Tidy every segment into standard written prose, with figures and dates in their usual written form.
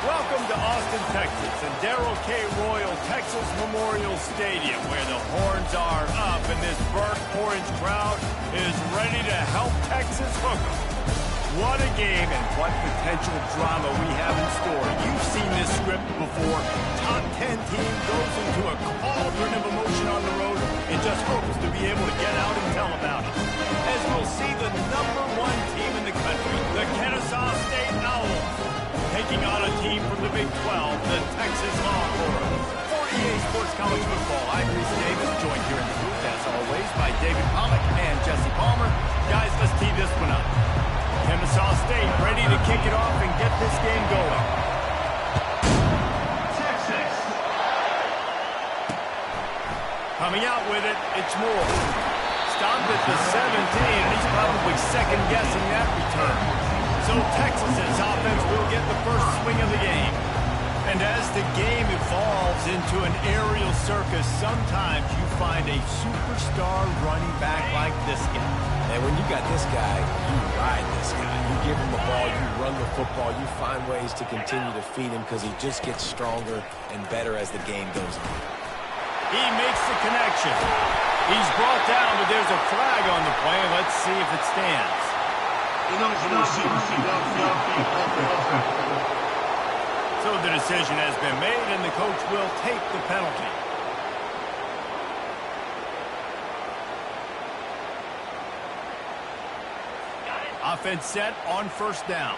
Welcome to Austin, Texas, and Darrell K. Royal Texas Memorial Stadium, where the horns are up and this burnt orange crowd is ready to help Texas hook 'em. What a game and what potential drama we have in store. You've seen this script before. Top 10 team goes into a cauldron of emotion on the road and just hopes to be able to get out and tell about it. As we'll see the #1 team in the country, the Ncaa State Owls, taking on a team from the Big 12, the Texas Longhorns. For EA Sports College Football, I'm Reese Davis, joined here in the booth, as always, by David Pollock and Jesse Palmer. Guys, let's tee this one up. Ncaa State ready to kick it off and get this game going. Texas. Coming out with it, it's Moore. Stopped at the 17, and he's probably second-guessing that return. So Texas's offense will get the first swing of the game. And as the game evolves into an aerial circus, sometimes you find a superstar running back like this guy. And when you got this guy, you ride this guy. You give him the ball, you run the football, you find ways to continue to feed him because he just gets stronger and better as the game goes on. He makes the connection. He's brought down, but there's a flag on the play. Let's see if it stands. So the decision has been made, and the coach will take the penalty. Offense set on first down.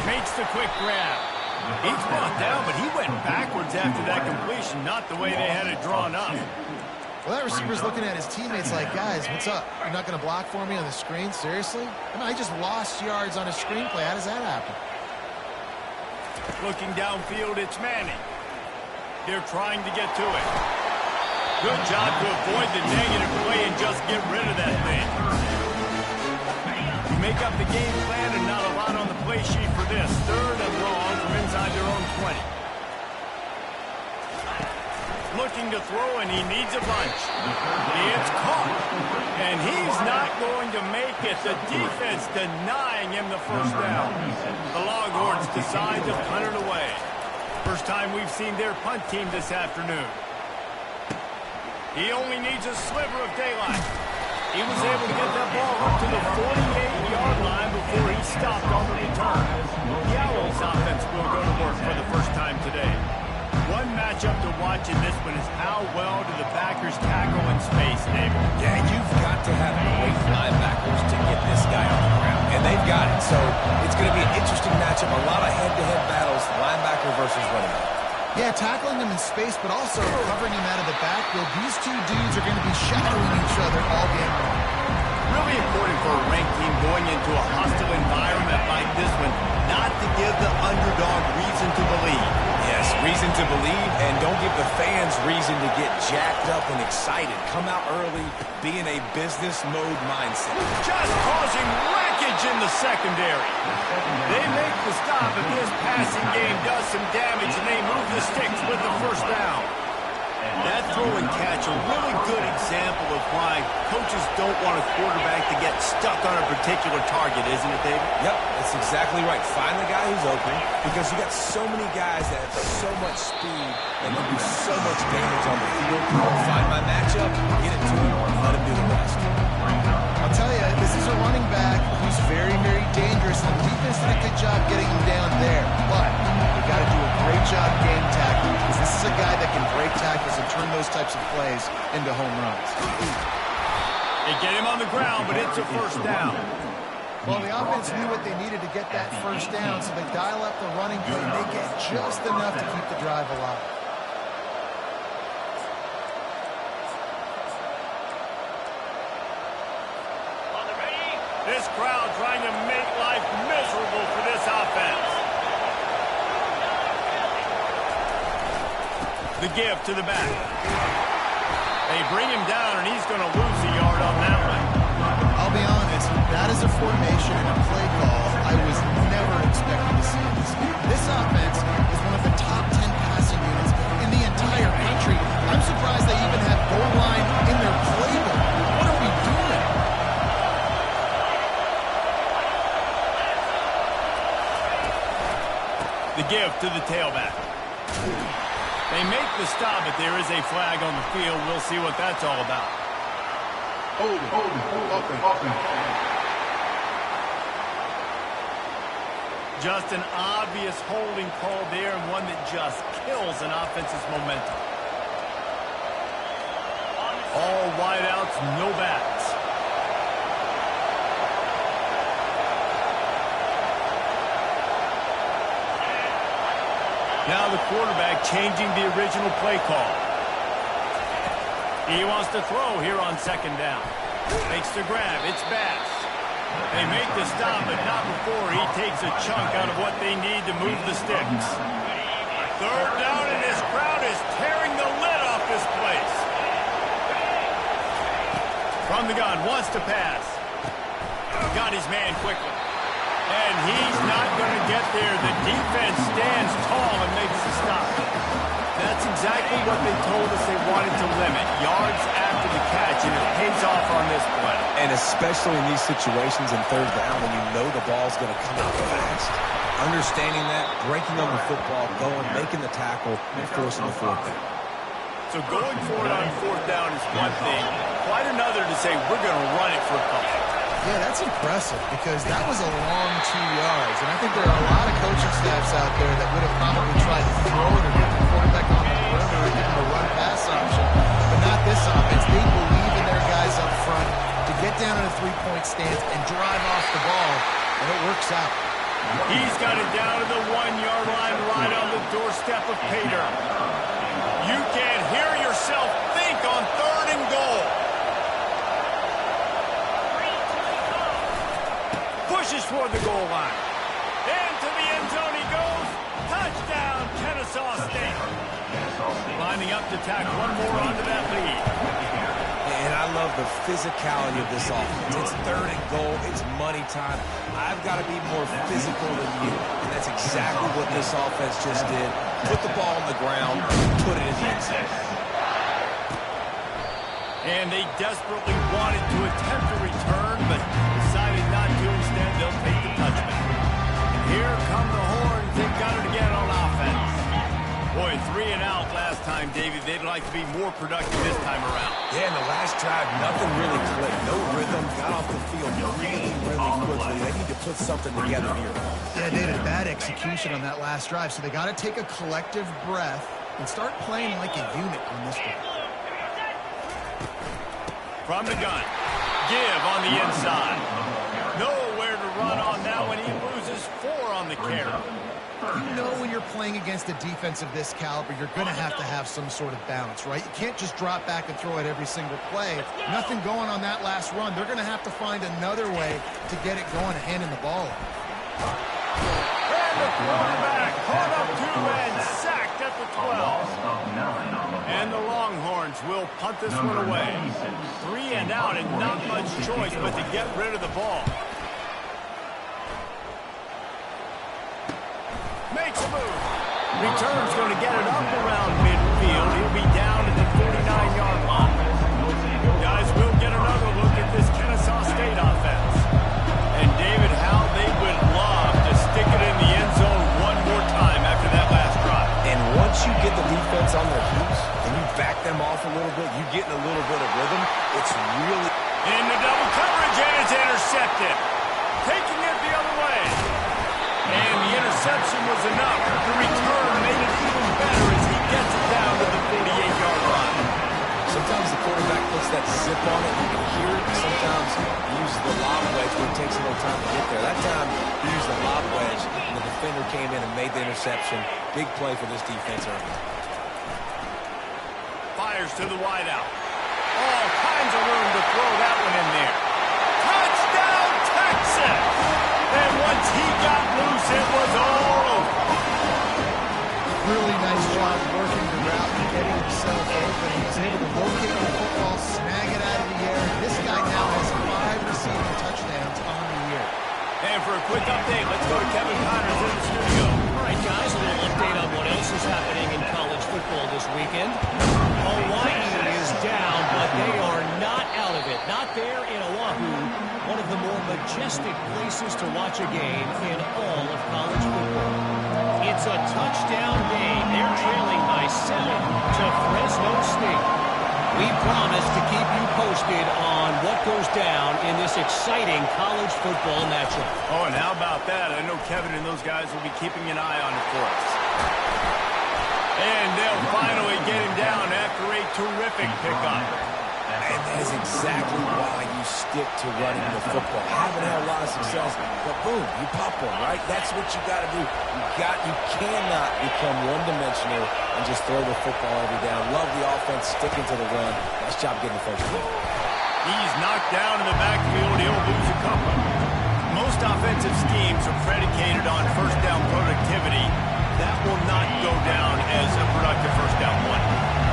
Makes the quick grab. He's brought down, but he went backwards after that completion, not the way they had it drawn up. Well, that receiver's looking at his teammates like, guys, what's up? You're not going to block for me on the screen? Seriously? I mean, I just lost yards on a screenplay. How does that happen? Looking downfield, it's Manning. They're trying to get to it. Good job to avoid the negative play and just get rid of that thing. You make up the game plan and not a lot on the play sheet for this. 3rd and long from inside their own 20. Looking to throw, and he needs a bunch. It's caught, and he's not going to make it. The defense denying him the first down. The Longhorns decide to punt it away. First time we've seen their punt team this afternoon. He only needs a sliver of daylight. He was able to get that ball up to the 48-yard line before he stopped on the return. The Owls offense will go to work for the first time today. One matchup to watch in this one is how well do the backers tackle in space, David? Yeah, you've got to have great linebackers to get this guy on the ground, and they've got it. So it's going to be an interesting matchup, a lot of head-to-head battles, linebacker versus running back. Yeah, tackling him in space, but also covering him out of the backfield. These two dudes are going to be shadowing each other all game long. Really important for a ranked team going into a hostile environment like this one, not to give the underdog reason to believe. Yes, reason to believe, and don't give the fans reason to get jacked up and excited. Come out early, be in a business mode mindset. Just causing wreckage in the secondary. They make the stop, but this passing game does some damage, and they move the sticks with the first down. That throw and catch, a really good example of why coaches don't want a quarterback to get stuck on a particular target, isn't it, David? Yep, that's exactly right. Find the guy who's open, because you got so many guys that have so much speed and can do so much damage on the field. Find my matchup, get it to him, and let him do the rest. I'll tell you, this is a running back who's very, very dangerous, and the defense did a good job getting him down there. But we got to do a great job game tackling, because this is a guy that can break tackles and turn those types of plays into home runs. They get him on the ground, but it's a first down. Well, the offense knew what they needed to get that first down, so they dial up the running play, and they get just enough to keep the drive alive. This crowd trying to make life miserable for this offense. The give to the back. They bring him down, and he's going to lose a yard on that one. I'll be honest, that is a formation and a play call I was never expecting to see in this game. This offense is one of the top 10 passing units in the entire country. I'm surprised they even have goal line tailback. They make the stop, but there is a flag on the field. We'll see what that's all about. Just an obvious holding call there, and one that just kills an offense's momentum. All wideouts, no backs. Now the quarterback changing the original play call. He wants to throw here on second down. Makes the grab. It's Bass. They make the stop, but not before he takes a chunk out of what they need to move the sticks. Third down, and this crowd is tearing the lid off this place. From the gun, wants to pass. Got his man quickly. And he's not going to get there. The defense stands tall and makes the stop. That's exactly what they told us they wanted to limit. Yards after the catch, and it pays off on this play. And especially in these situations in third down when you know the ball's going to come out fast. Understanding that, breaking on the football, going, making the tackle, and forcing the fourth down. So going for it on fourth down is one thing. Quite another to say we're going to run it for a couple. Yeah, that's impressive because that was a long 2 yards. And I think there are a lot of coaching staffs out there that would have probably tried to throw it or get the quarterback on the perimeter and give him a run-pass option. But not this offense. They believe in their guys up front to get down in a three-point stance and drive off the ball, and it works out. He's got it down to the 1-yard line right on the doorstep of Pater. You can't hear yourself think on third and goal. Pushes toward the goal line. Into the end zone he goes. Touchdown, Kennesaw State. Lining up to tack one more onto that lead. And I love the physicality of this offense. It's third and goal. It's money time. I've got to be more physical than you. And that's exactly what this offense just did. Put the ball on the ground, put it in the end zone. And they desperately wanted to attempt a return, but decided not to. Instead, they'll take the touchback. And here come the Horns. They've got it again on offense. Boy, 3 and out last time, Davey. They'd like to be more productive this time around. Yeah, in the last drive, nothing really clicked. No rhythm. Got off the field really quickly. They need to put something together here. Yeah, they had a bad execution on that last drive, so they got to take a collective breath and start playing like a unit on this one. From the gun. Give on the inside. Nowhere to run on that one. He loses 4 on the carry. You know when you're playing against a defense of this caliber, you're going to have some sort of balance, right? You can't just drop back and throw it every single play. Nothing going on that last run. They're going to have to find another way to get it going and handing the ball off. And the quarterback caught up to and sacked at the 12. And the Longhorns will punt this one away. 3 and out and not much choice but to get rid of the ball. Makes a move. Return's going to get it up around midfield. He'll be down at the 49-yard line. Guys, we'll get another look at this Kennesaw State offense. And David, how they would love to stick it in the end zone one more time after that last drive. And once you get the defense on their heels and you back them off a little bit, you get in a little bit of rhythm, it's really... Into double coverage, and it's intercepted. Taking it the other way. And the interception was enough. The return made it even better as he gets it down to the 48-yard line. Sometimes the quarterback puts that zip on it, you can hear it. Sometimes he uses the lob wedge when it takes a little time to get there. That time, he used the lob wedge, and the defender came in and made the interception. Big play for this defense early. Fires to the wideout. All kinds of room to throw that one in there. Touchdown, Texas! And once he got loose, it was all over. Really nice job working the route and getting himself open. He was able to locate the football, snag it out of the air. This guy now has 5 receiving touchdowns on the year. And for a quick update, let's go to Kevin Connors in the studio. All right, guys, a little update on what else is happening in college football this weekend. Hawaii is down, but they are not out of it. Not there in Oahu. One of of the more majestic places to watch a game in all of college football. It's a touchdown game. They're trailing by 7 to Fresno State. We promise to keep you posted on what goes down in this exciting college football matchup. Oh, and how about that? I know Kevin and those guys will be keeping an eye on it for us. And they'll finally get him down after a terrific pickup. And that is exactly why you stick to running the football. Haven't had a lot of success, but boom, you pop one, right? That's what you got to do. You cannot become one-dimensional and just throw the football every down. Love the offense, sticking to the run. Nice job getting the first down. He's knocked down in the backfield. He'll lose a couple. Most offensive schemes are predicated on first down productivity. That will not go down as a productive first down one.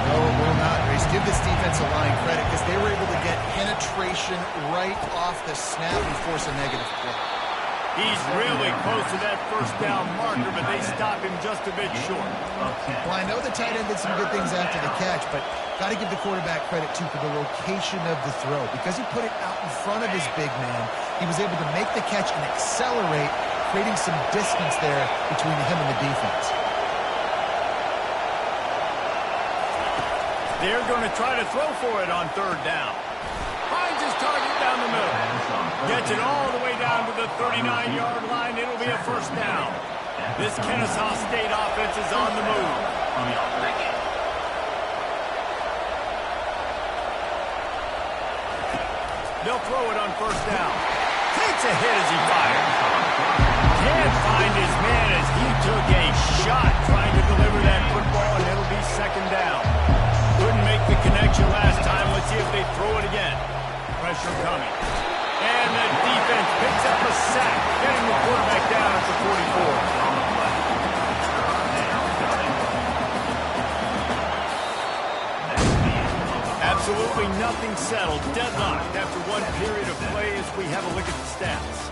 No, it will not, Reese. Give this defensive line credit because they were able to get penetration right off the snap and force a negative play. He's really close to that first down marker, but they stop him just a bit short. Well, I know the tight end did some good things after the catch, but got to give the quarterback credit, too, for the location of the throw. Because he put it out in front of his big man, he was able to make the catch and accelerate, creating some distance there between him and the defense. They're going to try to throw for it on third down. Finds his target down the middle. Gets it all the way down to the 39-yard line. It'll be a first down. This Ncaa State offense is on the move. They'll throw it on first down. Takes a hit as he fires. Can't find his man as he took a shot trying to deliver that football, and it'll be second down. Couldn't make the connection last time. Let's see if they throw it again. Pressure coming. And the defense picks up a sack, getting the quarterback down at the 44. Absolutely nothing settled. Deadlocked after one period of play as we have a look at the stats.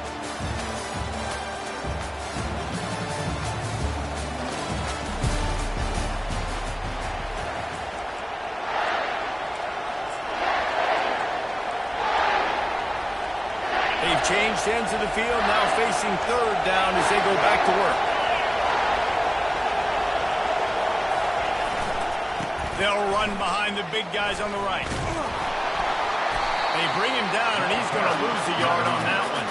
They've changed ends of the field, now facing third down as they go back to work. They'll run behind the big guys on the right. They bring him down, and he's going to lose a yard on that one.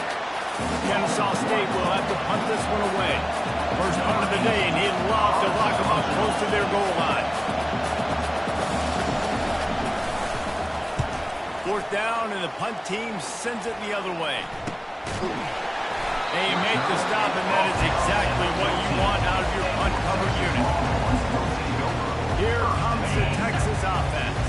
Ncaa State will have to punt this one away. First punt of the day, and he'd love to lock them up close to their goal line. Fourth down, and the punt team sends it the other way. They make the stop, and that is exactly what you want out of your punt cover unit. Here comes the Texas offense.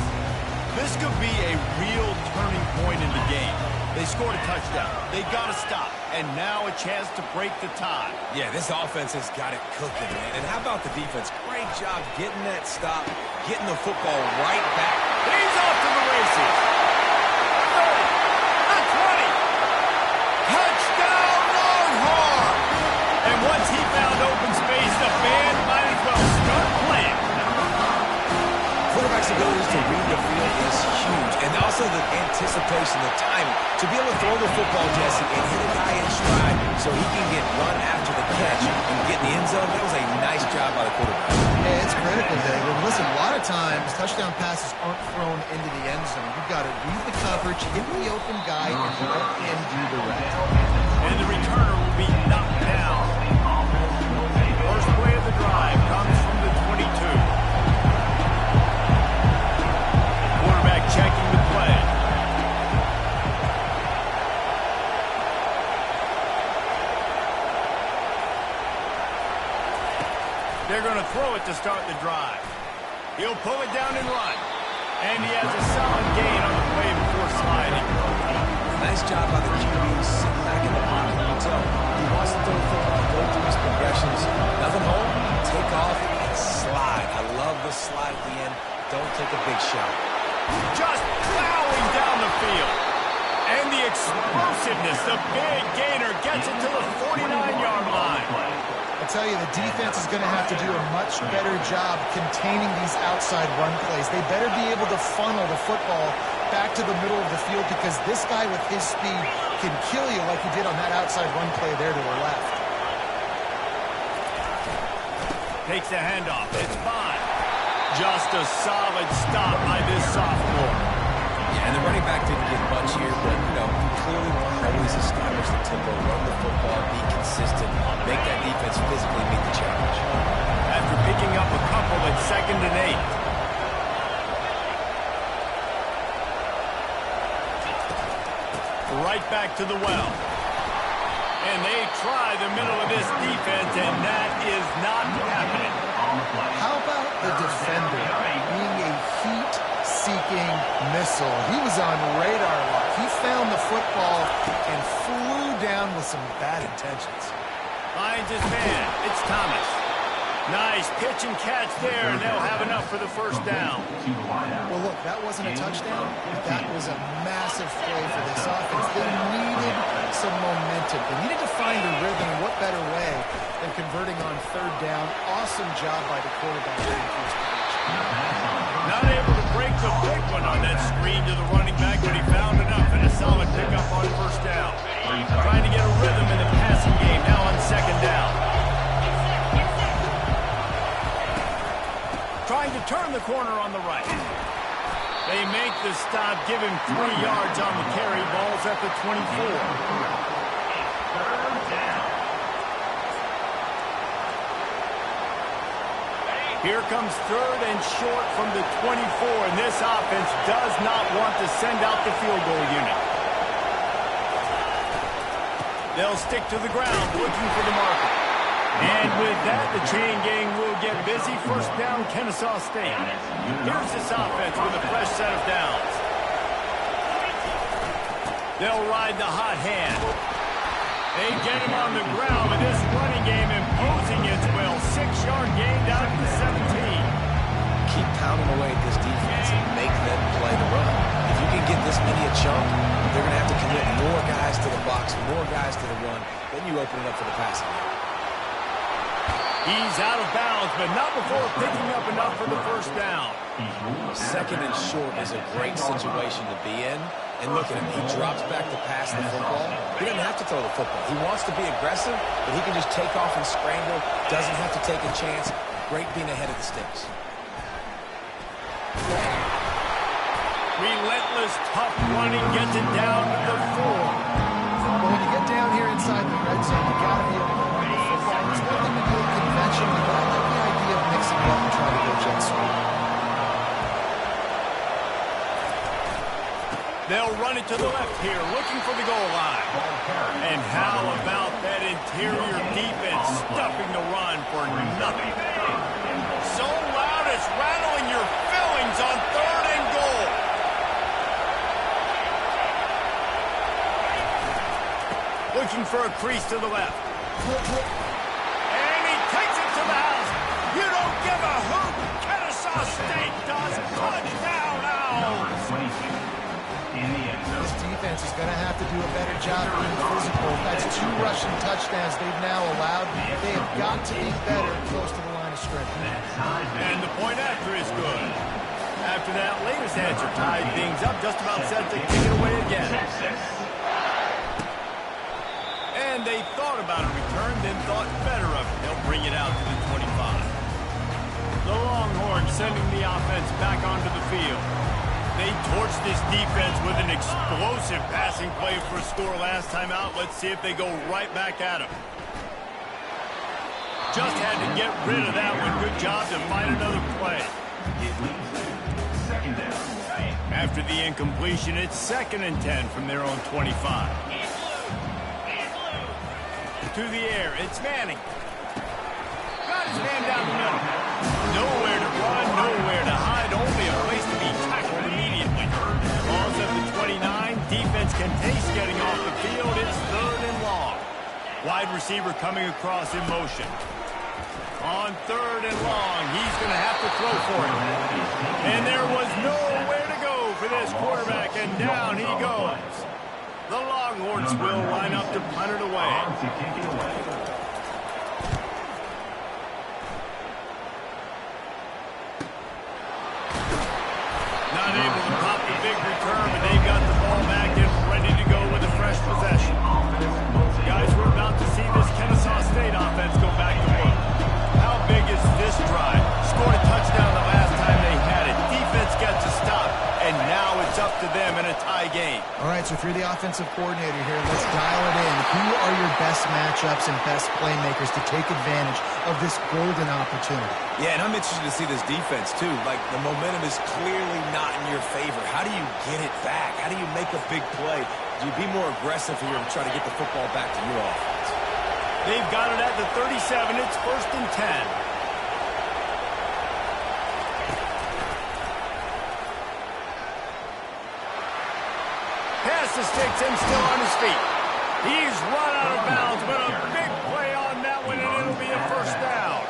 This could be a real turning point in the game. They scored a touchdown. They got to stop, and now a chance to break the tie. Yeah, this offense has got it cooking, man. And how about the defense? Great job getting that stop, getting the football right back. He's off to the races. 30, 20. Touchdown, Longhorn! And once he found open space, the band might as well start playing. Quarterback's ability to read the field is huge. And also the anticipation, the timing. To be able to throw the football, Jesse, and hit a guy in stride so he can get run after the catch and get in the end zone, that was a nice job by the quarterback. Yeah, it's critical, David. Listen, a lot of times, touchdown passes aren't thrown into the end zone. You've got to read the coverage, hit the open guy, and let him do the rest. And the returner will be knocked down. First play of the drive comes from the 22. Quarterback checking the play. They're going to throw it to start the drive. He'll pull it down and run. And he has a solid gain on the play before sliding. Nice job by the QB sitting back in the pocket. You can tell he wants to throw the football, go through his progressions. Nothing home, take off, and slide. I love the slide at the end. Don't take a big shot. Just plowing down the field. And the explosiveness, the big gainer gets it to the 49-yard line. I tell you, the defense is going to have to do a much better job containing these outside run plays. They better be able to funnel the football back to the middle of the field because this guy with his speed can kill you like he did on that outside run play there to the left. Takes the handoff. It's fine. Just a solid stop by this sophomore. Yeah, and the running back didn't get much here, but, clearly always establish the tempo, run the football, be consistent, make that defense physically meet the challenge. After picking up a couple at 2nd and 8. Right back to the well. And they try the middle of this defense, and that is not happening. How about the defender being a heat-seeking missile? He was on radar lock. He found the football and flew down with some bad intentions. Finds his man. It's Thomas. Nice pitch and catch there, and they'll have enough for the first down. Well, look, that wasn't a touchdown, but that was a massive play for this offense. They needed some momentum. They needed to find a rhythm, and what better way than converting on 3rd down. Awesome job by the quarterback. Not able to break the big one on that screen to the running back, but he found enough and a solid pickup on 1st down. Trying to get a rhythm in the passing game now on 2nd down. Trying to turn the corner on the right. They make the stop, give him 3 yards on the carry. Ball's at the 24. Here comes 3rd and short from the 24, and this offense does not want to send out the field goal unit. They'll stick to the ground, looking for the marker. And with that, the chain gang will get busy. 1st down, Ncaa State. Here's this offense with a fresh set of downs. They'll ride the hot hand. They get him on the ground with this running game imposing its will. 6-yard gain down to the 17. Keep pounding away at this defense and make them play the run. If you can get this many a chunk, they're going to have to commit more guys to the box, more guys to the run. Then you open it up for the passing game. He's out of bounds, but not before picking up enough for the 1st down. 2nd and short is a great situation to be in. And look at him. He drops back to pass the football. He doesn't have to throw the football. He wants to be aggressive, but he can just take off and scramble. Doesn't have to take a chance. Great being ahead of the sticks. Relentless, tough running gets it down to the 4. Well, when you get down here inside the red zone, you got to be able to run the football. There's nothing to do conventionally, but I like the idea of mixing it up and trying to go jet sweep. They'll run it to the left here, looking for the goal line. And how about that interior defense stuffing the run for nothing? So loud it's rattling your fillings on 3rd and goal. Looking for a crease to the left. And he takes it to the house. You don't give a hoot. Ncaa State does. Touchdown, Owls. This defense is going to have to do a better job being physical. That's 2 rushing touchdowns they've now allowed. They have got to be better close to the line of scrimmage. And the point after is good. After that latest answer tied things up, just about set to kick it away again. And they thought about a return, then thought better of it. They'll bring it out to the 25. The Longhorns sending the offense back onto the field. They torched this defense with an explosive passing play for a score last time out. Let's see if they go right back at him. Just had to get rid of that one. Good job to find another play. After the incompletion, it's 2nd and 10 from their own 25. To the air, it's Manning. Got his man down the middle. Nowhere to run, nowhere to hide, only a place to be tackled immediately. Ball's at the 29. Defense can taste getting off the field. It's 3rd and long. Wide receiver coming across in motion. On 3rd and long, he's going to have to throw for it. And there was nowhere to go for this quarterback, and down he goes. The Longhorns will line up to punt it away. Not able to pop the big return game. All right, so if you're the offensive coordinator here, let's dial it in. Who are your best matchups and best playmakers to take advantage of this golden opportunity? Yeah, and I'm interested to see this defense, too. Like, the momentum is clearly not in your favor. How do you get it back? How do you make a big play? Do you be more aggressive here and try to get the football back to your offense? They've got it at the 37. It's 1st and 10. Pass to sticks him still on his feet. He's run out of bounds, but a big play on that one, and it'll be a 1st down.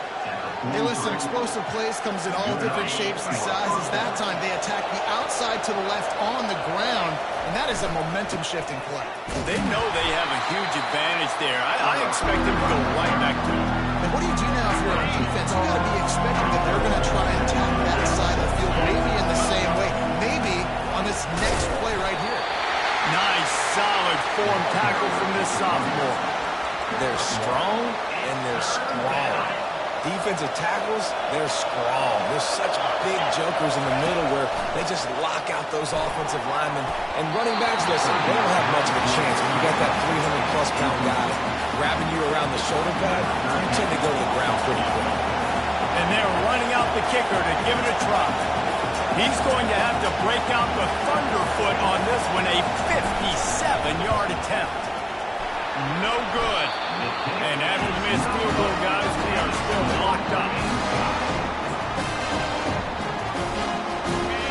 Hey, listen, explosive plays comes in all different shapes and sizes. That time they attack the outside to the left on the ground, and that is a momentum-shifting play. They know they have a huge advantage there. I expect them to go right back to it. And what do you do now if you're on defense? You got to be expecting that they're going to try and attack that side of the field, maybe in the same way, maybe on this next play right here. Nice, solid form tackle from this sophomore. They're strong and they're strong. Defensive tackles, they're strong. There's such big jokers in the middle where they just lock out those offensive linemen. And running backs, listen, they don't have much of a chance when you got that 300-plus pound guy grabbing you around the shoulder pad. You tend to go to the ground pretty quick. And they're running out the kicker to give it a try. He's going to have to break out the thunderfoot on this one, a 57-yard attempt. No good. And after the missed field goal, guys, we are still locked up.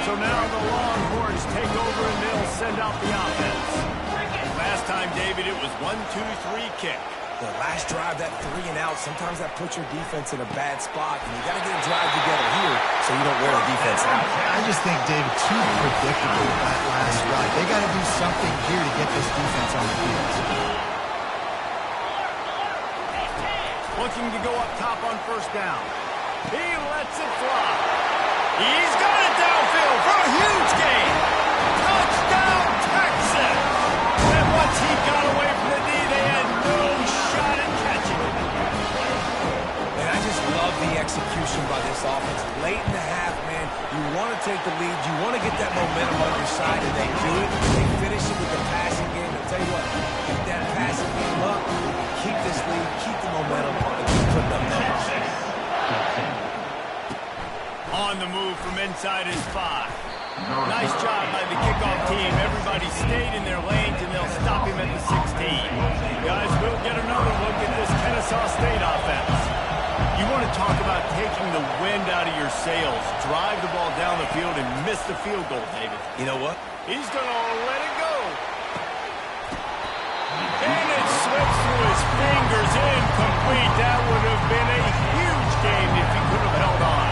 So now the Longhorns take over and they'll send out the offense. Last time, David, it was 1-2-3 kick. The last drive, that 3 and out, sometimes that puts your defense in a bad spot, and you got to get a drive together here so you don't wear the defense out. I just think, David, too predictable with that last drive. They got to do something here to get this defense on the field. Looking to go up top on 1st down. He lets it fly. He's got it downfield for a huge gain. Touchdown, Texas! And once he got away from the knee, they had no shot at catching it. And I just love the execution by this offense. Late in the half, man, you want to take the lead. You want to get that momentum on your side, and they do it. They finish it with the passing game. I'll tell you what, keep that passing game up, keep this lead, keep the momentum, and keep putting up numbers. On the move from inside his 5. Nice job by the kickoff team. Everybody stayed in their lanes, and they'll stop him at the 16. Guys, we'll get another look at this Ncaa State offense. You want to talk about taking the wind out of your sails. Drive the ball down the field and miss the field goal, David. You know what? He's going to let it go. And it slips through his fingers. Incomplete. That would have been a huge game if he could have held on.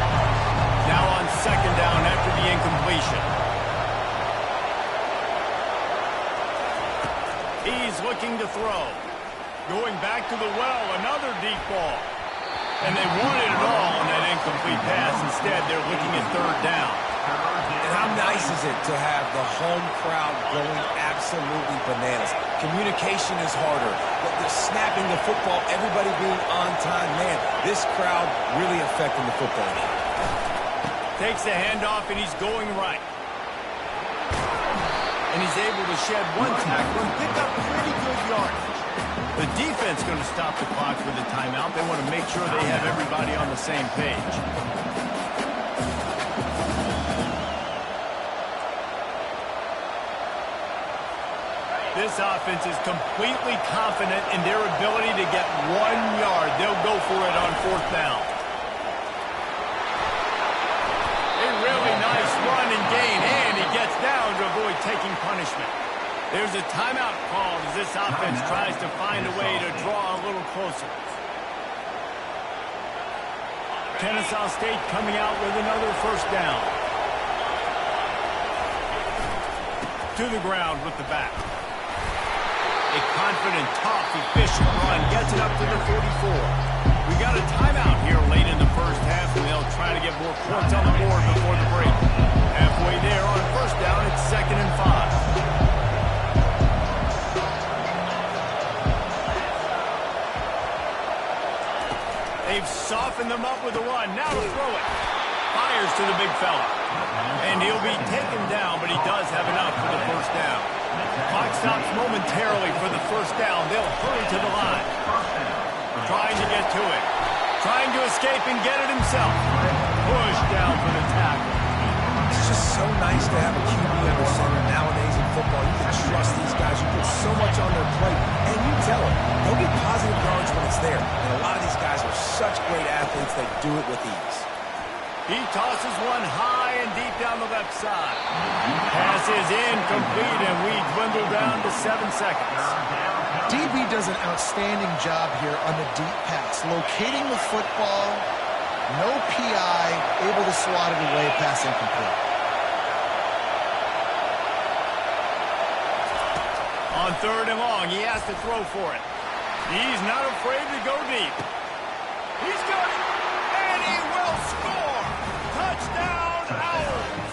Now on 2nd down after the incompletion. He's looking to throw. Going back to the well, another deep ball. And they wanted it all on that incomplete pass. Instead, they're looking at 3rd down. And how nice is it to have the home crowd going absolutely bananas? Communication is harder. The snapping the football, everybody being on time. Man, this crowd really affecting the football game. Takes the handoff, and he's going right. And he's able to shed 1 tackle and pick up pretty good yardage. The defense going to stop the clock with a timeout. They want to make sure they have everybody on the same page. This offense is completely confident in their ability to get 1 yard. They'll go for it on 4th down. A really nice run and gain, and he gets down to avoid taking punishment. There's a timeout called as this offense tries to find a way to draw a little closer. Ncaa State coming out with another 1st down. To the ground with the back. A confident, tough, efficient run gets it up to the 44. We got a timeout here late in the 1st half, and they'll try to get more points on the board before the break. Halfway there on 1st down, it's 2nd and 5. They've softened them up with a run. Now to throw it. Fires to the big fella. And he'll be taken down, but he does have enough for the first down. Clock stops momentarily for the first down. They'll hurry to the line. Trying to get to it. Trying to escape and get it himself. Push down for the tackle. It's just so nice to have a QB under center nowadays in football. You can trust these guys. You put so much on their plate. And you tell them, they'll get positive yards when it's there. And a lot of these guys are such great athletes, they do it with ease. He tosses one high and deep down the left side. Pass is incomplete, and we dwindle down to 7 seconds. DB does an outstanding job here on the deep pass. Locating the football, no PI, able to swat it away, pass incomplete. On 3rd and long, he has to throw for it. He's not afraid to go deep. He's got it, and he will score! Touchdown, Owls!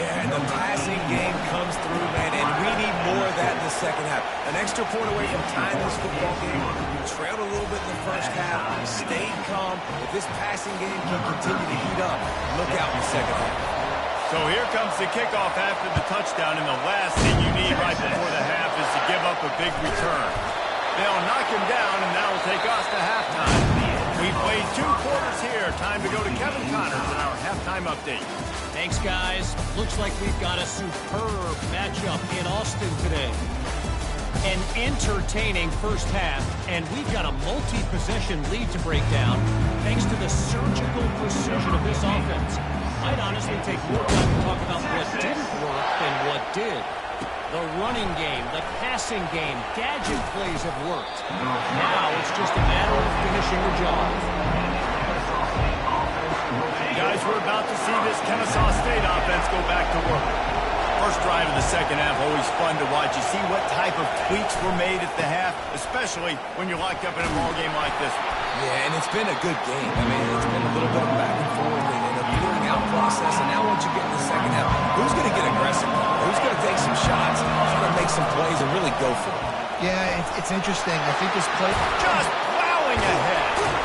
Yeah, and the passing game comes through, man, and we need more of that in the second half. An extra point away from tying this football game. We trailed a little bit in the first half, stayed calm. If this passing game can continue to heat up, look out in the second half. So here comes the kickoff after the touchdown, and the last thing you need right before the half is to give up a big return. They'll knock him down, and that'll take us to halftime. We've played 2 quarters here. Time to go to Kevin Connors in our halftime update. Thanks, guys. Looks like we've got a superb matchup in Austin today. An entertaining first half, and we've got a multi-possession lead to break down thanks to the surgical precision of this offense. Might honestly take more time to talk about what didn't work than what did. The running game, the passing game, gadget plays have worked. Now it's just a matter of finishing the job. Guys, we're about to see this Ncaa State offense go back to work. First drive of the second half, always fun to watch. You see what type of tweaks were made at the half, especially when you're locked up in a ball game like this one. Yeah, and it's been a good game. I mean, it's been a little bit of back and forth and a feeling out process. And now once you get in the second half, who's going to get aggressive? Who's going to take some shots, try to make some plays, and really go for it? Yeah, it's interesting. I think this play... Just plowing ahead.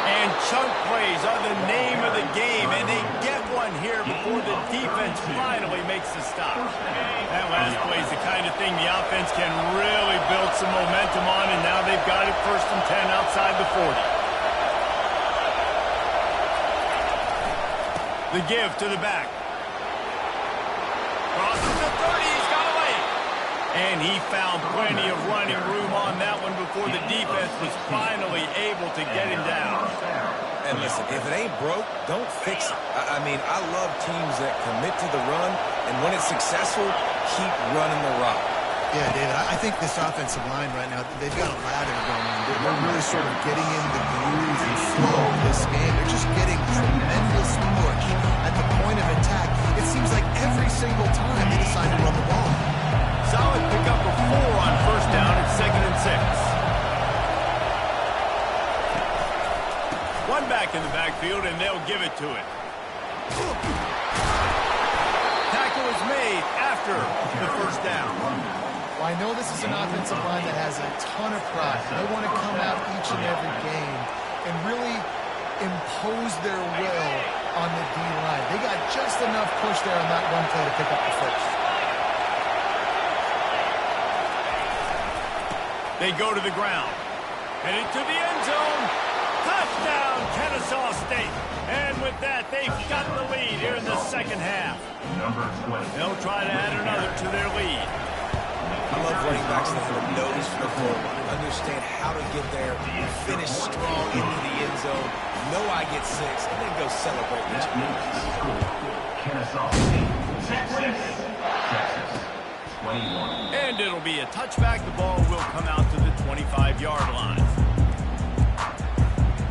And chunk plays are the name of the game, and they get one here before the defense finally makes the stop. That last play is the kind of thing the offense can really build some momentum on, and now they've got it 1st and 10 outside the 40. The give to the back. Crosses the 30, he's got away. And he found plenty of running room on that one before the defense was finally able to get him down. And listen, if it ain't broke, don't fix it. I mean, I love teams that commit to the run, and when it's successful, keep running the rock. Yeah, David, I think this offensive line right now, they've got a ladder going. They're really sort of getting in the groove and flow of this game. They're just getting tremendous push at the point of attack. It seems like every single time they decide to run the ball. Solid pickup of 4 on first down at 2nd and 6. One back in the backfield, and they'll give it to it. Tackle is made after the first down. Well, I know this is an offensive line that has a ton of pride. They want to come out each and every game and really impose their will on the D-line. They got just enough push there on that one play to pick up the first. They go to the ground. Headed to the end zone. Touchdown, Ncaa State. And with that, they've got the lead here in the second half. They'll try to add another to their lead. I love running backs that have a nose for the football, understand how to get there, finish strong into the end zone, know I get 6, and then go celebrate each game. And it'll be a touchback. The ball will come out to the 25-yard line.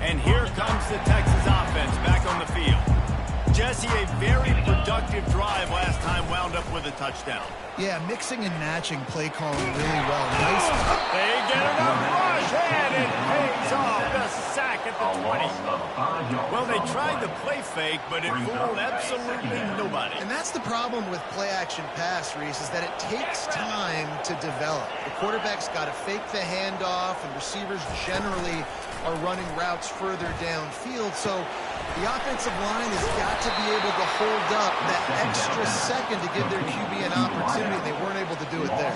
And here comes the Texas offense back on the field. Jesse, a very productive drive last time, wound up with a touchdown. Yeah, mixing and matching play calling really well. Nice. They get enough rush, and it pays off. The sack at the 20. Well, they tried to play fake, but it fooled absolutely nobody. And that's the problem with play-action pass, Reese, is that it takes time to develop. The quarterback's got to fake the handoff, and receivers generally are running routes further downfield. So the offensive line has got to be able to hold up that extra second to give their QB an opportunity. They weren't able to do it there.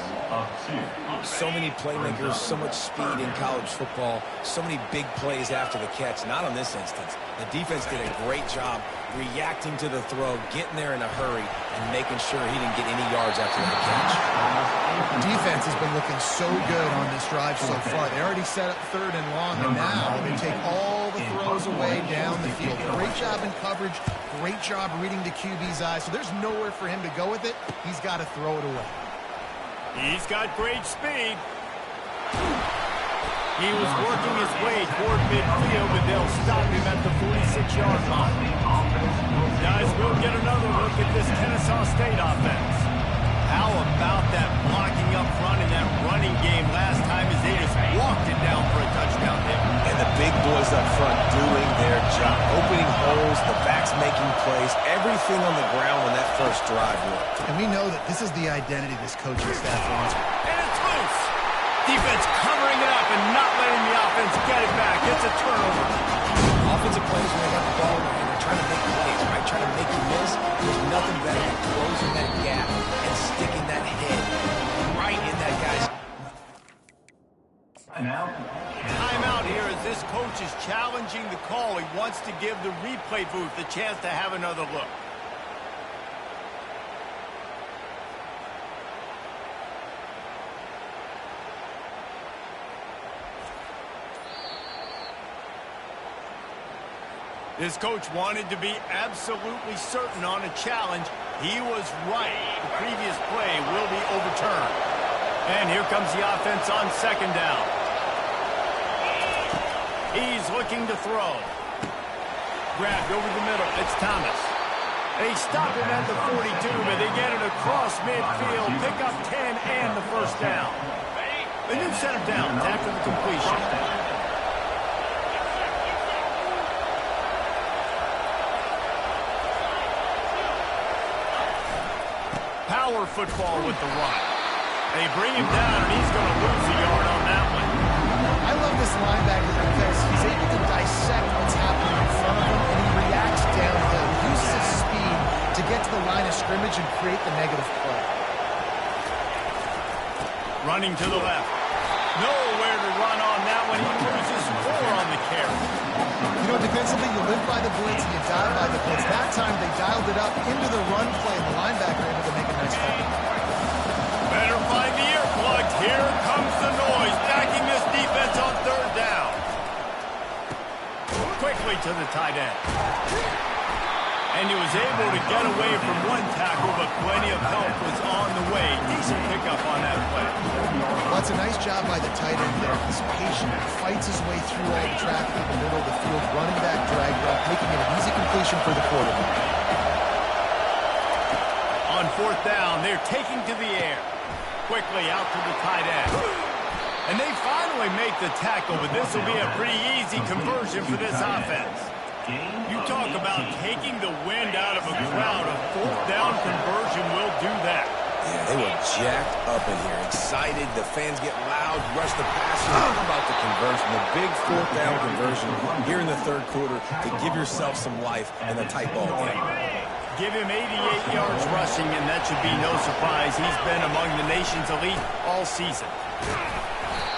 So many playmakers, so much speed in college football, so many big plays after the catch. Not on this instance. The defense did a great job reacting to the throw, getting there in a hurry, and making sure he didn't get any yards after the catch. Defense has been looking so good on this drive so far. They already set up 3rd and long, and now they take all the throws away down the field. Great job in coverage, great job reading the QB's eyes. So there's nowhere for him to go with it. He's got to throw it away. He's got great speed. He was working his way toward midfield, but they'll stop him at the 46-yard line. Guys, we'll get another look at this Kennesaw State offense. How about that blocking up front in that running game last time as they just walked it down for a touchdown there? And the big boys up front doing their job. Opening holes, the backs making plays, everything on the ground when that first drive worked. And we know that this is the identity this coaching staff wants. And it's loose. Defense covering it up and not letting the offense get it back. It's a turnover. Offensive players, when they got the ball and they're trying to make plays, right? Trying to make you miss. There's nothing better than closing that gap and sticking that head right in that guy's. Timeout here as this coach is challenging the call. He wants to give the replay booth a chance to have another look. This coach wanted to be absolutely certain on a challenge. He was right. The previous play will be overturned. And here comes the offense on 2nd down. He's looking to throw. Grabbed over the middle. It's Thomas. They stop him at the 42, but they get it across midfield. Pick up 10 and the 1st down. They didn't set him down after the completion. Power football with the run. They bring him down, and he's going to lose a yard on that one. I love this linebacker because he's able to dissect what's happening in front of him, and he reacts downhill. He uses his speed to get to the line of scrimmage and create the negative play. Running to the left. Nowhere to run on that one. He loses 4 on the carry. You know, defensively, you live by the blitz and you die by the blitz. That time, they dialed it up into the run play, and the linebacker able to make a nice tackle. Better find the earplugs. Here comes the noise, backing this defense on 3rd down. Quickly to the tight end. And he was able to get away from one tackle, but plenty of help was on the way. Decent pickup on that play. Well, it's a nice job by the tight end there. He's patient, fights his way through all the traffic in the middle of the field, running back, drag route, making it an easy completion for the quarterback. On 4th down, they're taking to the air. Quickly out to the tight end. And they finally make the tackle, but this will be a pretty easy conversion for this offense. You talk about taking the wind out of a crowd. A 4th down conversion will do that. Yeah, they were jacked up in here, excited. The fans get loud, rush the passer. How about the conversion, the big 4th down conversion here in the 3rd quarter to give yourself some life in a tight ball game. Give him 88 yards rushing, and that should be no surprise. He's been among the nation's elite all season.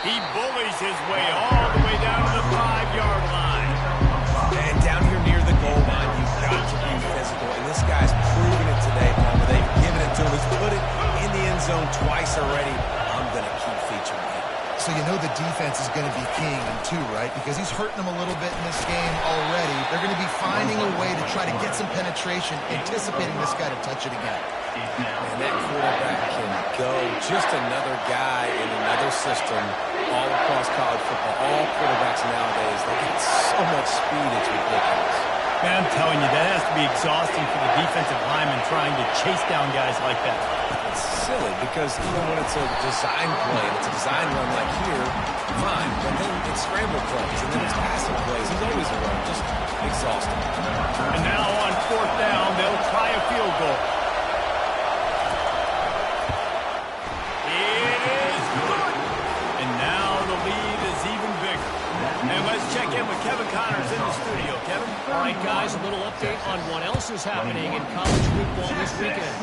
He bullies his way all the way down to the 5-yard line. And down here near the goal line, you've got to be physical. And this guy's proven it today, Palmer. They've given it to him. He's put it in the end zone twice already. I'm going to keep featuring him. So you know the defense is going to be keying him too, right? Because he's hurting them a little bit in this game already. They're going to be finding a way to try to get some penetration, anticipating this guy to touch it again. And that quarterback can go. Just another guy in another system all across college football. All quarterbacks nowadays, they get so much speed, it's ridiculous. Man, I'm telling you, that has to be exhausting for the defensive lineman trying to chase down guys like that. It's silly because even when it's a design play, and it's a design run like here, fine. But then it's scramble plays, and then it's passing plays. He's always a run. Just exhausting. And now tackle. It is good. And now the lead is even bigger. And let's check in with Kevin Connors in the studio. Kevin? All right, guys, a little update on what else is happening in college football this weekend.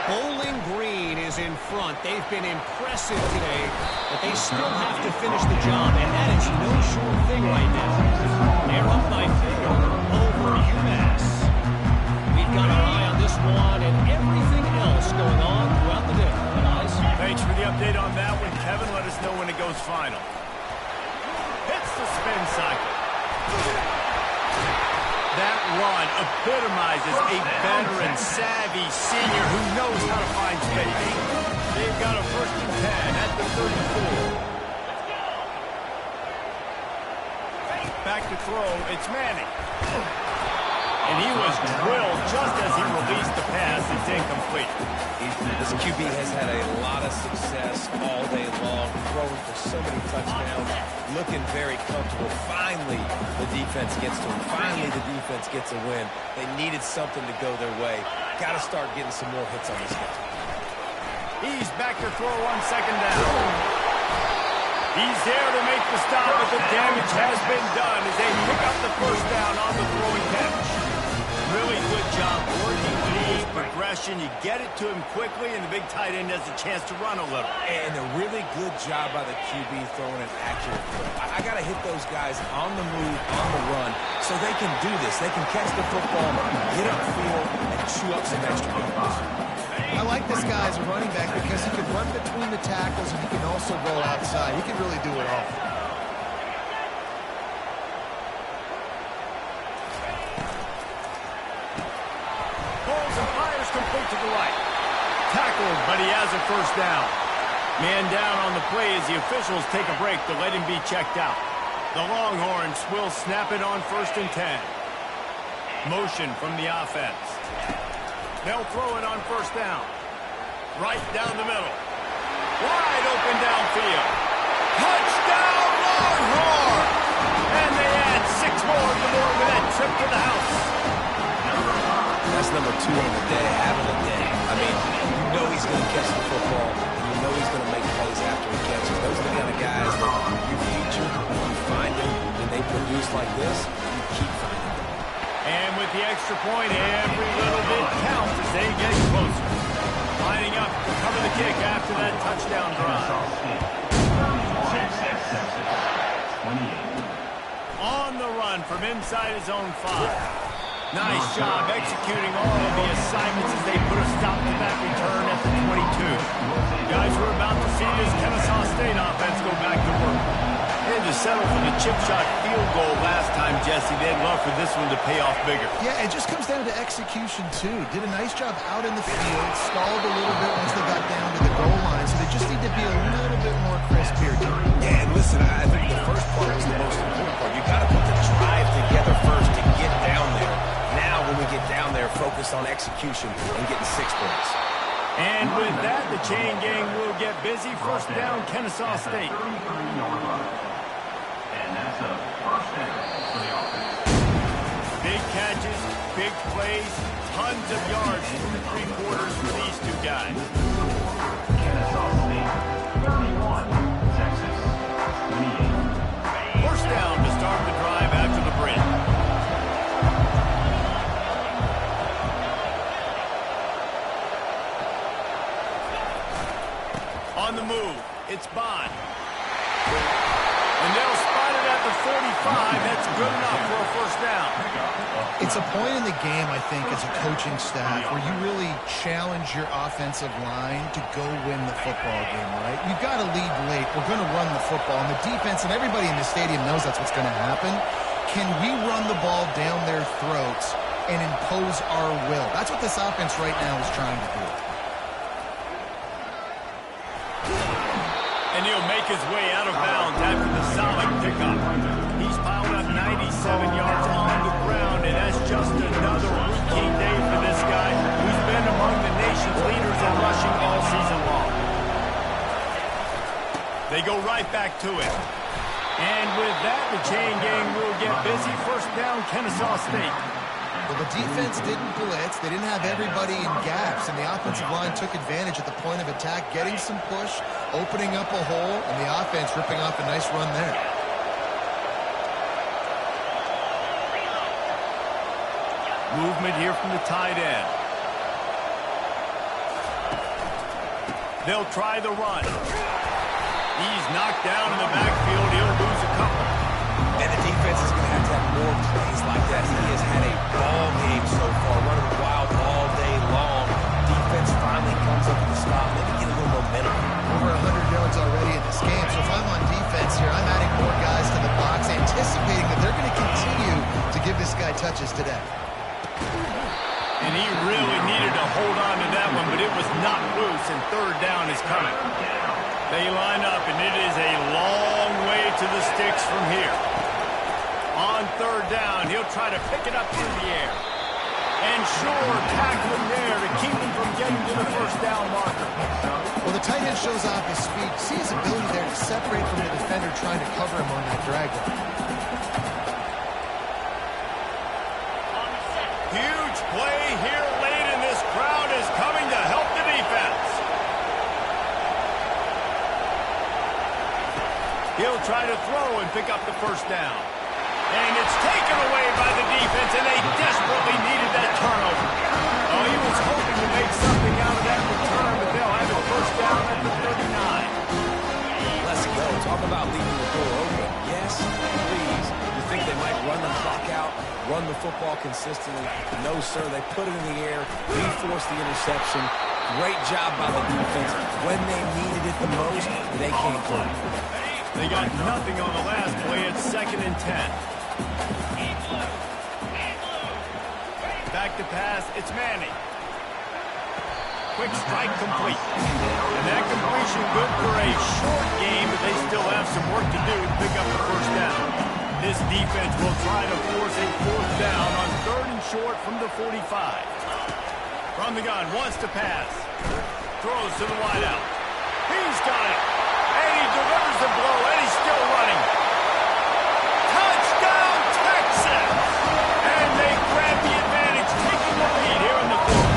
Bowling Green is in front. They've been impressive today, but they still have to finish the job, and that is no sure thing right now. They're up by 4 over UMass. We've got our eye on this one and everything else going on throughout the day. Guys? Thanks for the update on that one, Kevin. Let us know when it goes final. Hits the spin cycle. That run epitomizes a veteran, savvy senior who knows how to find space. They've got a 1st and 10 at the 34. Back to throw, it's Manning. And he was drilled just as he released the pass. It's incomplete. This QB has had a lot of success all day long, throwing for so many touchdowns, looking very comfortable. Finally, the defense gets to him. Finally, the defense gets a win. They needed something to go their way. Got to start getting some more hits on this guy. He's back to throw on 2nd down. He's there to make the stop, but the damage has been done as they pick up the 1st down on the throwing catch. Really good job working lead progression. You get it to him quickly, and the big tight end has a chance to run a little. And a really good job by the QB throwing an accurate throw. I got to hit those guys on the move, on the run, so they can do this. They can catch the football, get upfield, and chew up some extra yards. I like this guy as a running back because he can run between the tackles and he can also go outside. He can really do it all. Pulls and fires complete to the right. Tackled, but he has a 1st down. Man down on the play as the officials take a break to let him be checked out. The Longhorns will snap it on 1st and 10. Motion from the offense. They'll throw it on 1st down. Right down the middle. Wide open downfield. Touchdown, Longhorns! And they add 6 more to that trip to the house. That's number 2 on the day, having a day. I mean, you know he's going to catch the football, and you know he's going to make plays after he catches. Those are the kind of guys that you feature, you find them, and they produce like this, you keep finding them. And with the extra point, every little bit counts as they get closer. Lining up to cover the kick after that touchdown drive. On the run from inside his own 5. Nice job executing all of the assignments as they put a stop to that return at the 22. Guys, we're about to see this Ncaa State offense go back to work. They had to settle for the chip shot field goal last time, Jesse. They'd love for this one to pay off bigger. Yeah, it just comes down to execution, too. Did a nice job out in the field, stalled a little bit once they got down to the goal line, so they just need to be a little bit more crisp here, too. Yeah, and listen, I think the first part is the most important part. You got to put the drive together first to get down there. Now, when we get down there, focus on execution and getting 6 points. And with that, the chain gang will get busy. 1st down, Ncaa State. Big catches, big plays, tons of yards through 3 quarters for these 2 guys. First down to start the drive after the break. On the move, it's Bond. And they'll spot it at the 45. That's good enough for a 1st down. It's a point in the game, I think, as a coaching staff where you really challenge your offensive line to go win the football game, right? You've got to lead late. We're going to run the football. And the defense and everybody in the stadium knows that's what's going to happen. Can we run the ball down their throats and impose our will? That's what this offense right now is trying to do. And he'll make his way out of bounds after the solid pickup. He's piled up 97 yards on the ground, and that's just another routine day for this guy who's been among the nation's leaders in rushing all season long. They go right back to it. And with that, the chain gang will get busy. 1st down, Ncaa State. Well, the defense didn't blitz. They didn't have everybody in gaps, and the offensive line took advantage at the point of attack, getting some push, opening up a hole, and the offense ripping off a nice run there. Movement here from the tight end. They'll try the run. He's knocked down in the backfield. He'll lose a couple. And the defense is going to have more plays like that. He has had a ball game so far, running wild all day long. Defense finally comes up with a stop. Maybe get a little momentum. Over 100 yards already in this game. So if I'm on defense here, I'm adding more guys to the box, anticipating that they're going to continue to give this guy touches today. And he really needed to hold on to that one, but it was not loose, and third down is coming. They line up, and it is a long way to the sticks from here. On third down, he'll try to pick it up through the air. And sure, tackling there to keep him from getting to the first down marker. Well, the tight end shows off his speed. See his ability there to separate from the defender trying to cover him on that drag route. Huge play here late, and this crowd is coming to help the defense. He'll try to throw and pick up the first down. And it's taken away by the defense, and they desperately needed that turnover. Oh, he was hoping to make something out of that return, but they'll have it first down at the 39. Let's go. Talk about leaving the door open. Yes, please. You think they might run the clock out, run the football consistently? No, sir. They put it in the air. We forced the interception. Great job by the defense. When they needed it the most, they came through. They got nothing on the last play. It's 2nd and 10. Back to pass. It's Manning. Quick strike complete. And that completion good for a short game, but they still have some work to do to pick up the first down. This defense will try to force a fourth down on 3rd and short from the 45. From the gun, wants to pass. Throws to the wideout. He's got it. And he delivers the blow, and he's still running. Touchdown, Texas! And they grab the advantage, taking the lead here in the fourth.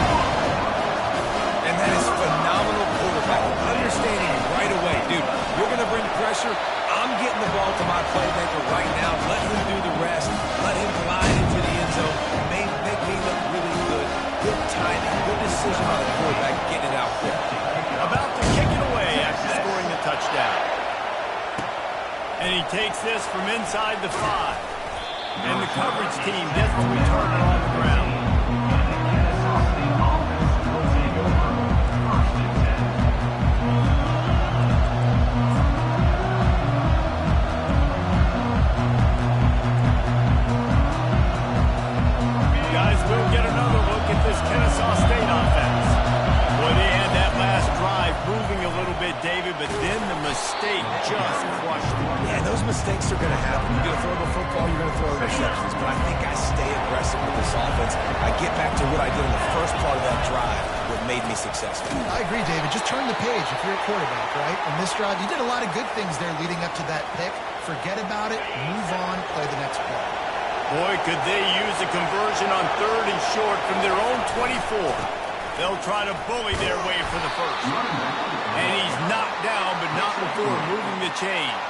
And that is phenomenal quarterback. Understanding right away, dude, you're going to bring pressure. I'm getting the ball to my playmaker right now. Let him do the rest. Let him glide into the end zone. Make me look really good. Good timing, good decision by the quarterback, getting it out quick. About to kick it away after scoring the touchdown. And he takes this from inside the 5. And the coverage team gets the returner on the ground. Guys, we'll get another look at this Kennesaw State offense. Boy, they had that last drive moving a little bit, David, but then the mistake just crushed them. Yeah, those mistakes are going to happen. You're going to throw the football, you're going to throw interceptions. But I think I stay aggressive with this offense. I get back to what I did in the first part of that drive, what made me successful. I agree, David. Just turn the page if you're a quarterback, right? On this drive, you did a lot of good things there leading up to that pick. Forget about it, move on, play the next play. Boy, could they use a conversion on 3rd and short from their own 24. They'll try to bully their way for the first. And he's knocked down, but not before moving the chains.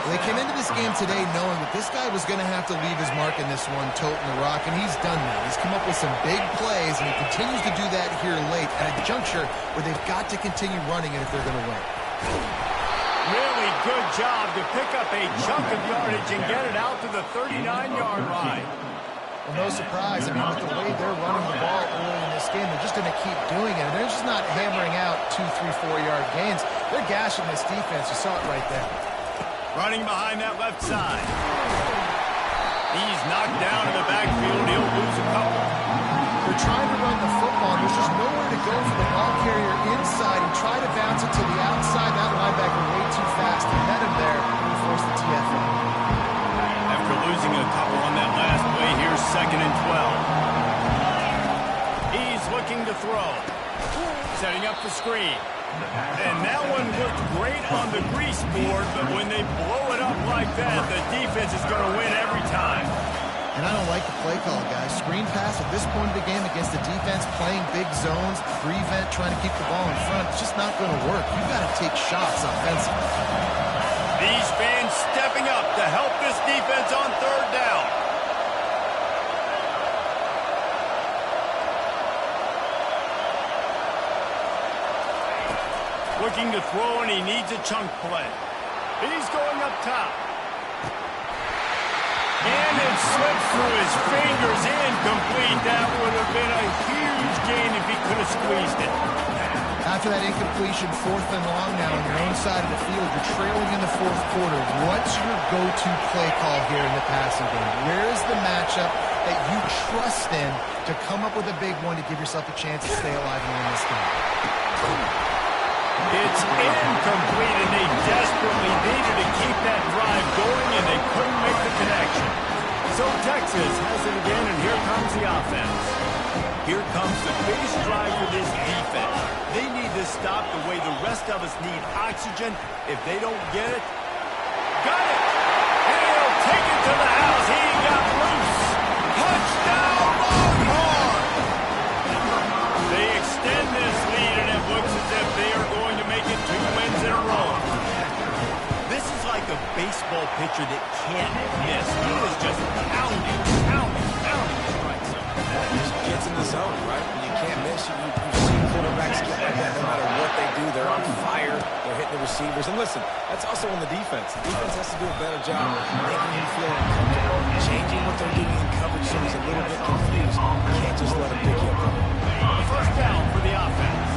They came into this game today knowing that this guy was going to have to leave his mark in this one, toting the rock, and he's done that. He's come up with some big plays, and he continues to do that here late at a juncture where they've got to continue running it if they're going to win. Really good job to pick up a chunk of yardage and get it out to the 39-yard line. Well, no surprise. I mean, with the way they're running the ball early in this game, they're just going to keep doing it. And they're just not hammering out 2, 3, 4-yard gains. They're gashing this defense. You saw it right there. Running behind that left side. He's knocked down in the backfield. He'll lose a couple. They're trying to run the football. There's just nowhere to go for the ball carrier inside and try to bounce it to the outside. That linebacker way too fast. He met him there and forced the TFL. After losing a couple on that last play, here's 2nd and 12. He's looking to throw. Setting up the screen. And that one looked great on the grease board, but when they blow it up like that, the defense is going to win every time. And I don't like the play call, guys. Screen pass at this point of the game against the defense, playing big zones, prevent, trying to keep the ball in front. It's just not going to work. You've got to take shots offensively. These fans stepping up to help this defense on third down. Looking to throw, and he needs a chunk play. He's going up top. And it slips through his fingers, incomplete. That would have been a huge gain if he could have squeezed it. After that incompletion, 4th and long now on your own side of the field, you're trailing in the 4th quarter. What's your go-to play call here in the passing game? Where is the matchup that you trust in to come up with a big one to give yourself a chance to stay alive and win this game? It's incomplete, and they desperately needed to keep that drive going, and they couldn't make the connection. So Texas has it again, and here comes the offense. Here comes the biggest drive for this defense. They need to stop the way the rest of us need oxygen. If they don't get it, got it! And he'll take it to the house. He got loose. Touchdown, Longhorn! They extend this lead, and it looks as if they are going to make it 2 wins in a row. This is like a baseball pitcher that can't miss. He is just pounding strikes up. He just gets in the zone, right? When you can't miss, you see quarterbacks get like that. No matter what they do, they're on fire. They're hitting the receivers. And listen, that's also on the defense. The defense has to do a better job making you feel uncomfortable, changing what they're doing in coverage so he's a little bit confused. You can't just let him pick you up. First down for the offense.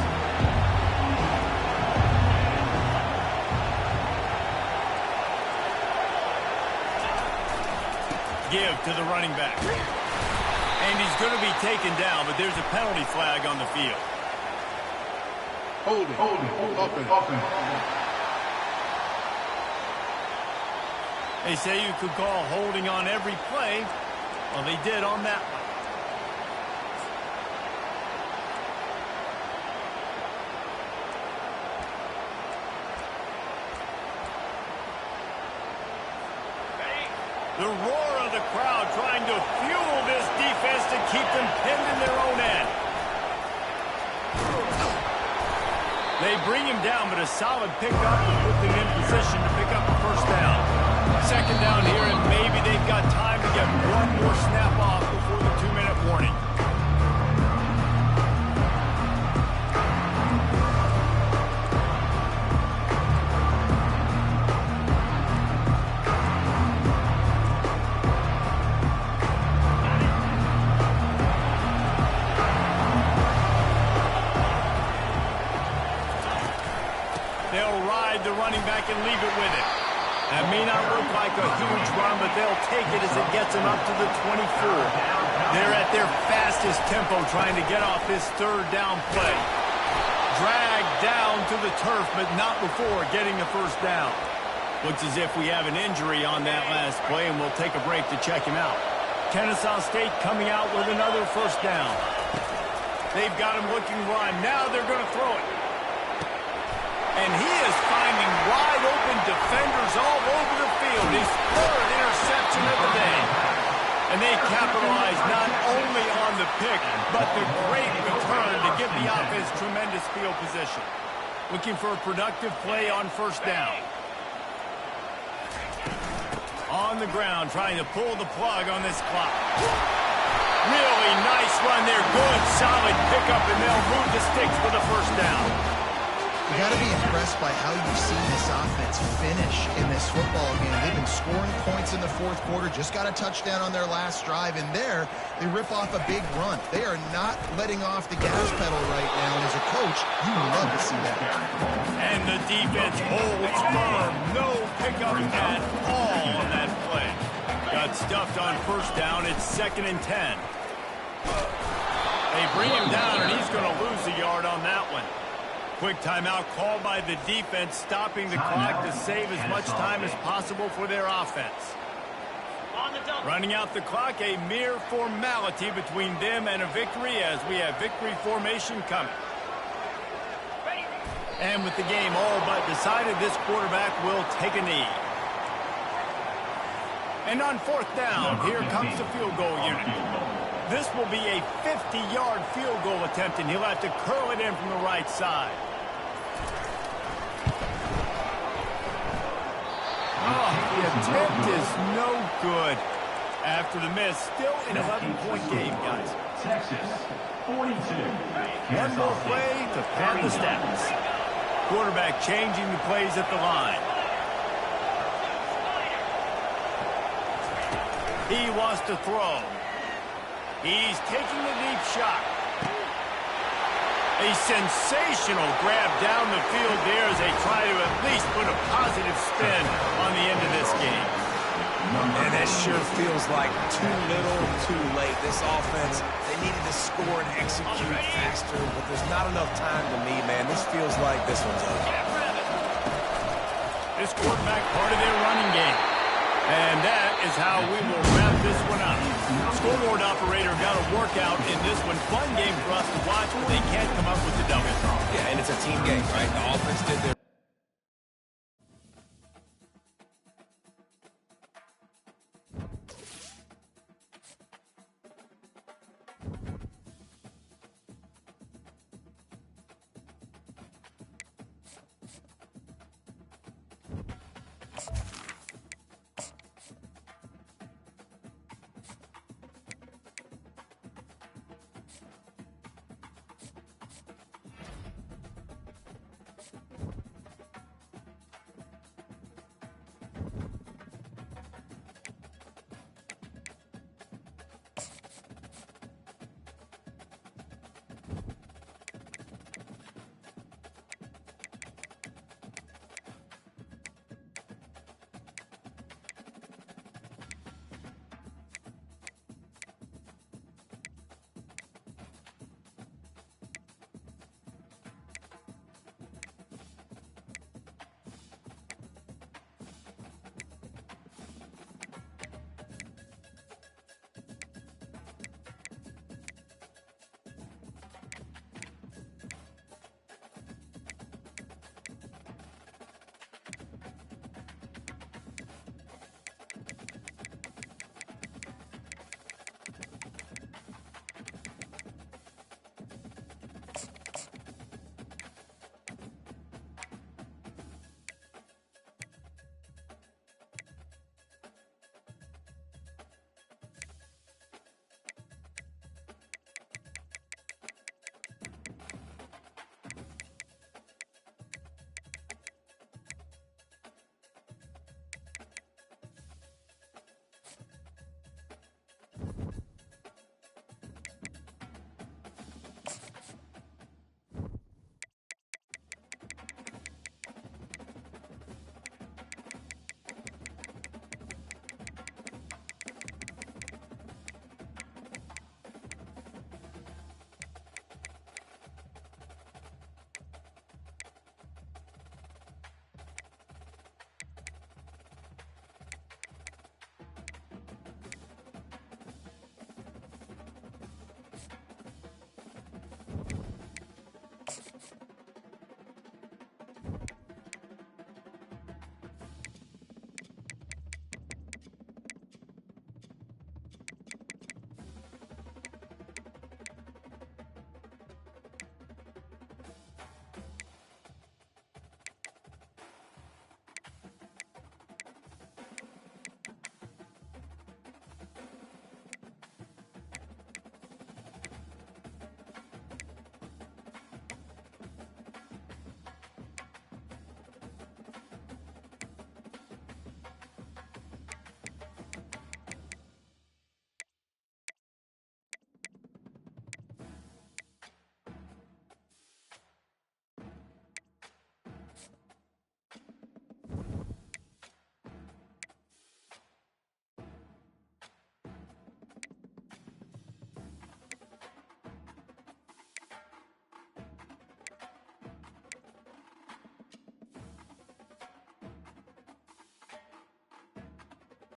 Give to the running back. And he's going to be taken down, but there's a penalty flag on the field. Hold it. Open. They say you could call holding on every play. Well, they did on that one. The roar of the crowd trying to fuel this defense to keep them pinned in their own end. They bring him down, but a solid pickup will put them in position to pick up the first down. Second down here, and maybe they've got time to get one more snap off before the 2-minute warning. They'll ride the running back and leave it with it. That may not look like a huge run, but they'll take it as it gets them up to the 24. They're at their fastest tempo trying to get off this third down play. Dragged down to the turf, but not before getting the first down. Looks as if we have an injury on that last play, and we'll take a break to check him out. Kennesaw State coming out with another first down. They've got him looking run. Now they're going to throw it. And he is finding wide-open defenders all over the field. His third interception of the day. And they capitalize not only on the pick, but the great return to give the offense tremendous field position. Looking for a productive play on first down. On the ground, trying to pull the plug on this clock. Really nice run there. Good, solid pickup, and they'll move the sticks for the first down. You got to be impressed by how you've seen this offense finish in this football game. They've been scoring points in the 4th quarter, just got a touchdown on their last drive, and there they rip off a big run. They are not letting off the gas pedal right now, and as a coach, you love to see that. And the defense holds firm. No pickup at all on that play. Got stuffed on first down. It's 2nd and 10. They bring him down, and he's going to lose a yard on that one. Quick timeout called by the defense, stopping the clock to save as much time as possible for their offense. Running out the clock, a mere formality between them and a victory as we have victory formation coming. And with the game all but decided, this quarterback will take a knee. And on fourth down, here comes the field goal unit. This will be a 50-yard field goal attempt, and he'll have to curl it in from the right side. Oh, the attempt is no good. After the miss, still an 11-point game, guys. Texas, 42. One more play to pad the stats. Quarterback changing the plays at the line. He wants to throw. He's taking a deep shot. A sensational grab down the field there as they try to at least put a positive spin on the end of this game. And that sure feels like too little, too late. This offense, they needed to score and execute faster, but there's not enough time to me, man. This feels like this one's over. This quarterback part of their running game. And that is how we will wrap this one up. Scoreboard operator got a workout in this one. Fun game for us to watch, but they can't come up with the W. Yeah, and it's a team game, right? The offense did their